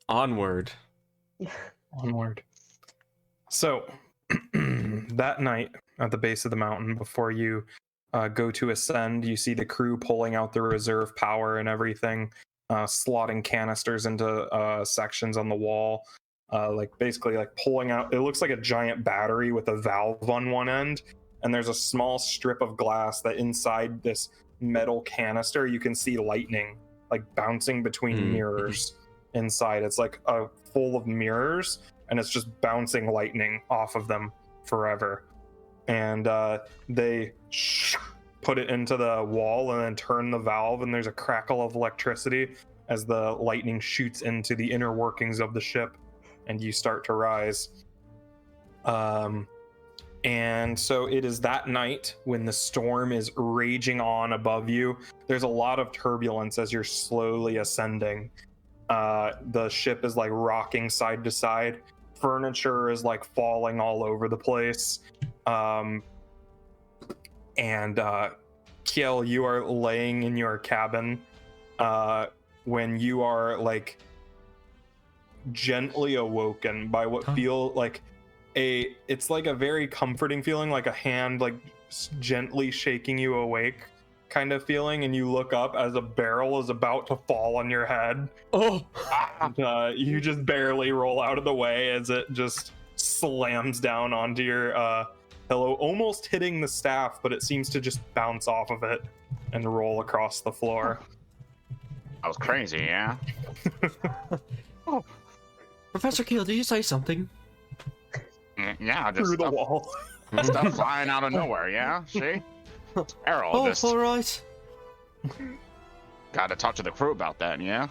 Onward. Onward. So, that night at the base of the mountain, before you go to ascend, you see the crew pulling out the reserve power and everything, slotting canisters into sections on the wall, basically pulling out. It looks like a giant battery with a valve on one end, and there's a small strip of glass that inside this metal canister you can see lightning bouncing between mirrors inside. It's full of mirrors, and it's just bouncing lightning off of them forever. And they put it into the wall and then turn the valve, and there's a crackle of electricity as the lightning shoots into the inner workings of the ship, and you start to rise. And so it is that night when the storm is raging on above you. There's a lot of turbulence as you're slowly ascending. The ship is rocking side to side. Furniture is falling all over the place. And Kiel, you are laying in your cabin when you are gently awoken by what feel it's a very comforting feeling, like a hand gently shaking you awake kind of feeling, and you look up as a barrel is about to fall on your head. And, you just barely roll out of the way as it just slams down onto your pillow, almost hitting the staff, but it seems to just bounce off of it and roll across the floor. That was crazy, yeah? Oh, Professor Keel, did you say something? Yeah, just Through the wall. Stuff flying out of nowhere, yeah? See? Errol, all right. Gotta talk to the crew about that, yeah?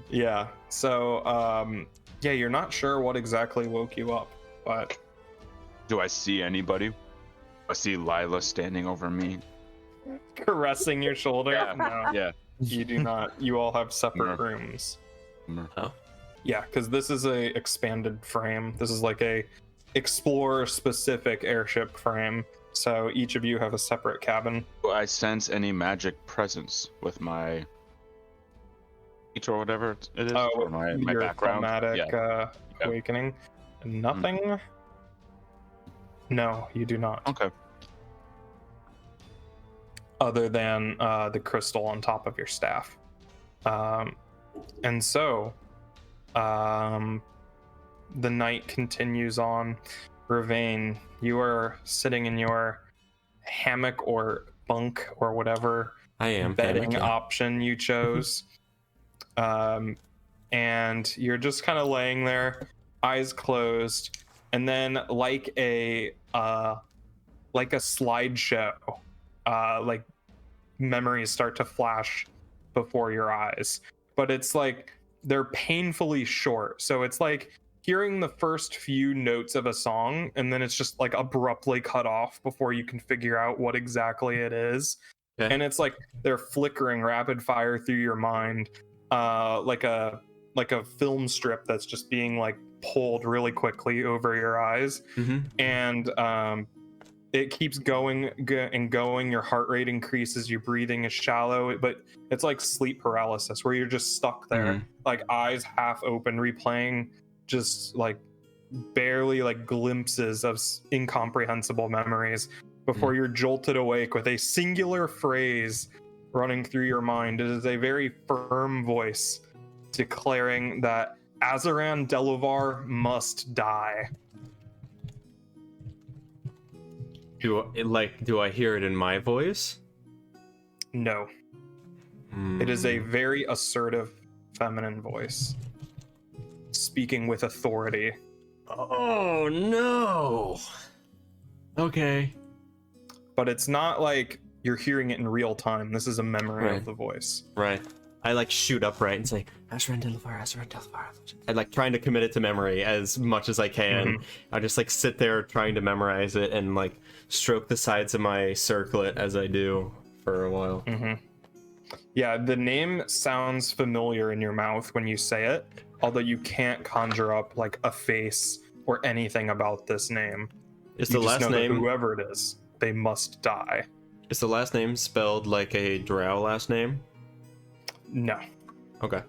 Yeah, so, yeah, you're not sure what exactly woke you up, but... Do I see anybody? I see Lila standing over me. Caressing your shoulder? Yeah. No, Yeah. you do not. You all have separate rooms. Oh. Yeah, because this is a expanded frame. This is a explorer-specific airship frame. So each of you have a separate cabin. Do I sense any magic presence with my or whatever it is? Or my your background? thematic awakening. Nothing? No, you do not. Okay. Other than the crystal on top of your staff. And so... the night continues on. Ravain, you are sitting in your hammock or bunk or whatever bedding option you chose. And you're just kind of laying there, eyes closed, and then like a slideshow, memories start to flash before your eyes. But it's they're painfully short. So it's hearing the first few notes of a song, and then it's just abruptly cut off before you can figure out what exactly it is. Okay. And it's they're flickering rapid fire through your mind, like a film strip that's just being pulled really quickly over your eyes. Mm-hmm. And it keeps going and going. Your heart rate increases, your breathing is shallow, but it's sleep paralysis where you're just stuck there, eyes half open, replaying just barely glimpses of incomprehensible memories before you're jolted awake with a singular phrase running through your mind. It is a very firm voice declaring that Azaran Delovar must die. Do I hear it in my voice? No. It is a very assertive feminine voice, speaking with authority. Oh no. Okay. But it's not you're hearing it in real time. This is a memory of the voice. Right. I shoot upright and say, Azaran Delovar, Azaran Delovar. I'm trying to commit it to memory as much as I can. Mm-hmm. I just sit there trying to memorize it and stroke the sides of my circlet as I do for a while. Mm-hmm. Yeah, the name sounds familiar in your mouth when you say it, although you can't conjure up a face or anything about this name. Is the last name whoever it is, they must die. Is the last name spelled like a drow last name? No. Okay.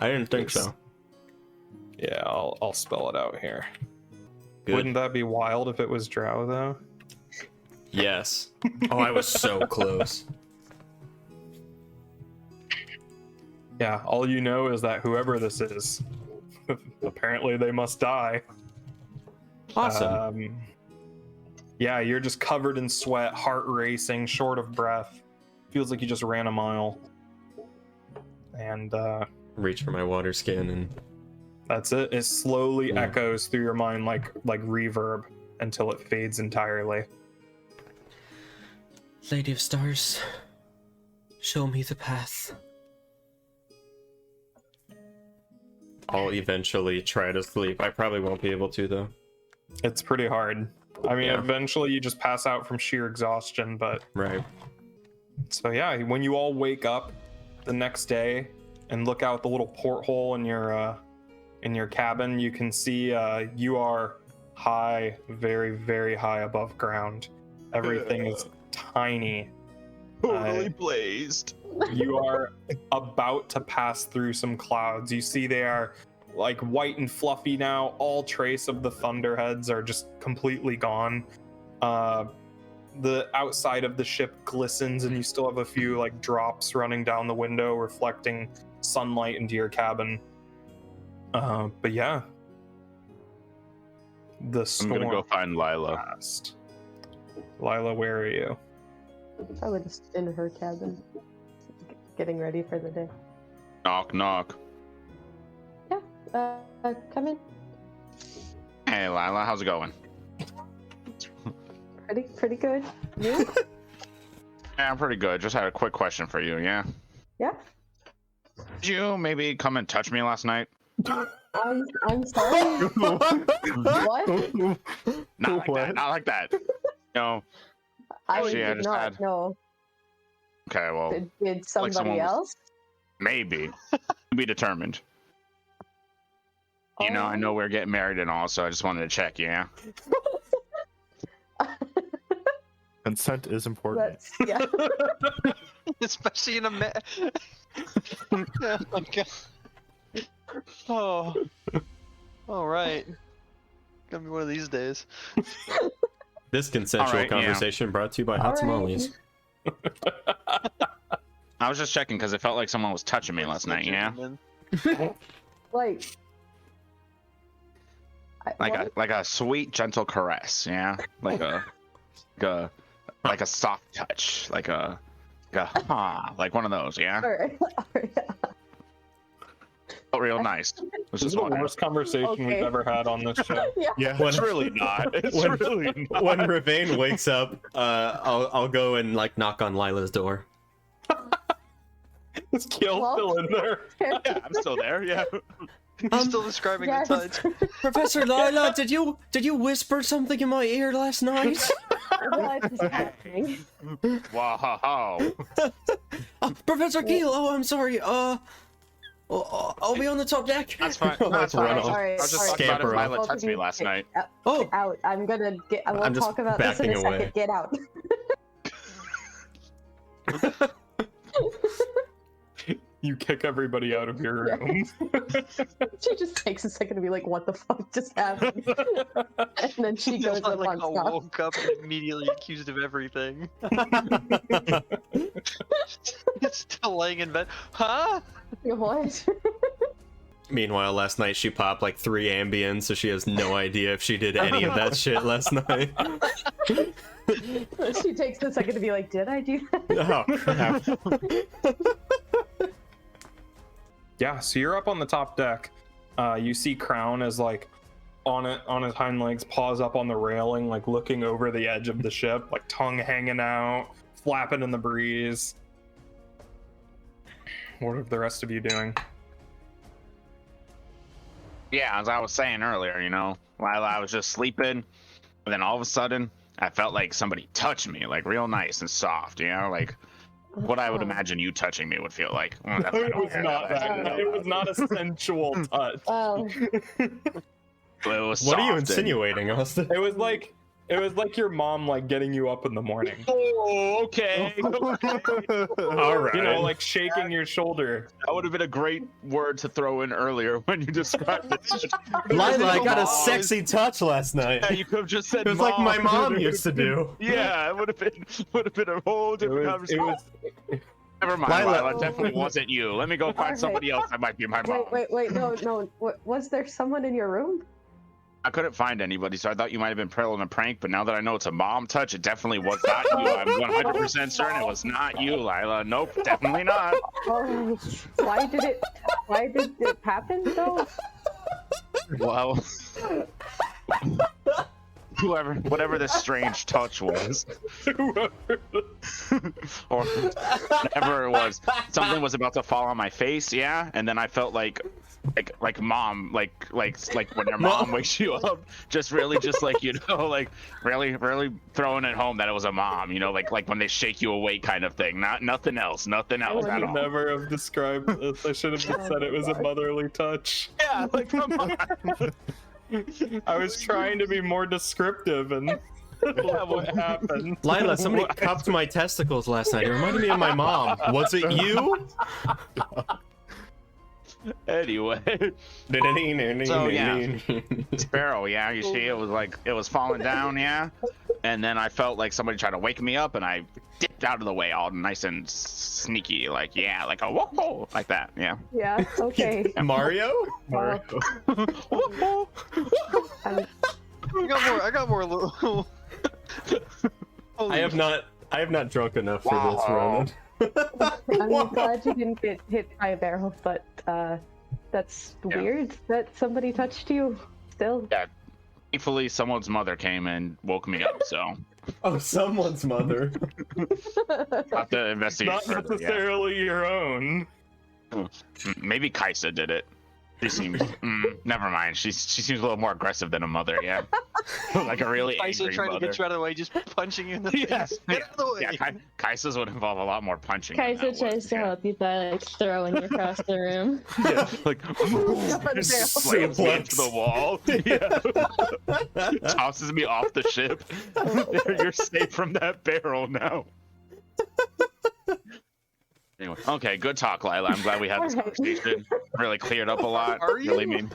I didn't think so. Yeah, I'll spell it out here. Good. Wouldn't that be wild if it was drow though? Yes. Oh, I was so close. Yeah, all you know is that whoever this is, apparently they must die. Awesome. Yeah, you're just covered in sweat, heart racing, short of breath. Feels like you just ran a mile. And Reach for my water skin and that's it. It slowly Yeah. echoes through your mind like reverb until it fades entirely. Lady of Stars, show me the path. I'll eventually try to sleep. I probably won't be able to though. It's pretty hard. I mean, Yeah. eventually you just pass out from sheer exhaustion, but Right. so yeah, when you all wake up the next day and look out the little porthole in your cabin, you can see you are high, very, very high above ground. Everything is tiny. Totally blazed. You are about to pass through some clouds. You see they are like white and fluffy now. All trace of the thunderheads are just completely gone. The outside of the ship glistens, and you still have a few like drops running down the window, reflecting sunlight into your cabin. But yeah, the I'm storm gonna go find Lila. passed. Lila, where are you? Probably just in her cabin, getting ready for the day. Knock, knock. Come in. Hey, Lila, how's it going? Pretty good. You? Yeah, I'm pretty good. Just had a quick question for you, yeah? Yeah. Did you maybe come and touch me last night? I'm sorry. What? Not like that. Not like that. No. I Actually, I did just not had- know. Okay, well, Did somebody someone was- else? maybe. To be determined. You know, I know we're getting married and all, so I just wanted to check, yeah? Consent is important. That's yeah. Especially in a oh my god. Oh. All right. Gonna be one of these days. This consensual Alright, yeah. conversation brought to you by Hot Alright. Tamales. I was just checking because it felt like someone was touching me last night, yeah? Like. Like a sweet, gentle caress, yeah? Like a soft touch, like a like one of those, yeah? Alright. Felt real nice. This This is is the what worst conversation we've Okay. ever had on this show. Yeah. Yeah. It's really not. It's when- really not. When Ravane wakes up, I'll go and like knock on Lila's door. Is Kiel Well- still in there? Yeah, I'm still there, yeah. You're still describing Yes. the tides. Professor Lila, did you whisper something in my ear last night? What is happening? Wow. Professor Keel, oh I'm sorry. I'll be on the top deck. That's fine. Let's That's fine. run I was off. Alright, just alright. talking about Scamper if off. Lila touched me last night. Oh, Out. I'm gonna get. I will I'm just talk about this in a backing second. away. Get out. You kick everybody out of your room. She just takes a second to be like, "What the fuck just happened?" And then she goes It's not up like on I top. woke up and immediately accused of everything. Still laying in bed. Huh? What? meanwhile, last night she popped like 3 Ambiens, so she has no idea if she did any of that shit last night. She takes a second to be like, "Did I do that?" Oh crap! Yeah, so you're up on the top deck. You see Crown as like on his hind legs, paws up on the railing, like looking over the edge of the ship, like tongue hanging out, flapping in the breeze. What are the rest of you doing? Yeah, as I was saying earlier, you know, while I was just sleeping, and then all of a sudden, I felt like somebody touched me, like real nice and soft, you know, like what I would imagine you touching me would feel like. Well, that's It not was not that. It was not a sensual touch. Oh, It was What are you soft and- insinuating, Austin? It was like It was like your mom like getting you up in the morning. Oh, okay. All right. You know, like shaking your shoulder. That would have been a great word to throw in earlier when you described it. Lila, I got a Mom. sexy touch last night. Yeah, you could have just said It was like my mom used to do. Yeah, it would have been a whole different conversation. Never mind, Lila. Lila. Definitely wasn't you. Let me go find Okay. somebody else that might be my mom. Wait, no. Was there someone in your room? I couldn't find anybody, so I thought you might have been pulling a prank. But now that I know it's a mom touch, it definitely was not you. I'm 100% certain it was not you, Lila. Nope, definitely not. Oh, why did it happen though? Well, whatever this strange touch was, or whatever it was, something was about to fall on my face. Yeah, and then I felt like mom, like when your mom wakes you up, just really throwing it home that it was a mom. You know, like when they shake you awake kind of thing. Nothing else I at would all. never have described this. I should have just said it was a motherly touch. Yeah, like come on. I was trying to be more descriptive and what happened. Lila, somebody cupped my testicles last night. It reminded me of my mom. Was it you? Anyway. So, yeah. Sparrow, yeah, you see, it was falling down, yeah, and then I felt like somebody tried to wake me up, and I dipped out of the way, all nice and sneaky, like a whoa, like that, yeah. Yeah. Okay. Mario? Well, I'm, I got more little. I have not drunk enough for this, Wow. Ronan. I'm glad you didn't get hit by a barrel, but that's weird that somebody touched you. Still. Yeah. Thankfully, someone's mother came and woke me up, so Oh, someone's mother. I have to investigate Not further, yeah. necessarily your own. Maybe Kaisa did it. She seems. Never mind. She seems a little more aggressive than a mother. Yeah, like a really Kaisa angry trying to mother. get you out of the way, just punching you in the Yes. face. Get out of the way. Yeah, Kaisa's would involve a lot more punching. than Kaisa that tries would, to yeah. help you by like throwing you across the room. Yeah, like slams me into the wall. Yeah. Tosses me off the ship. You're safe from that barrel now. Anyway, okay, good talk, Lila. I'm glad we had this Alright. conversation. Really cleared up a lot. Are you? Really mean.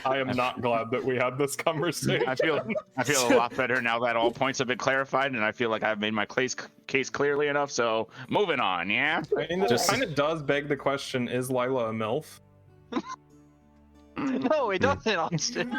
I am not glad that we had this conversation. I feel a lot better now that all points have been clarified, and I feel like I've made my case clearly enough. So moving on, yeah. I mean, it kind of does beg the question: is Lila a MILF? No, it doesn't, Austin.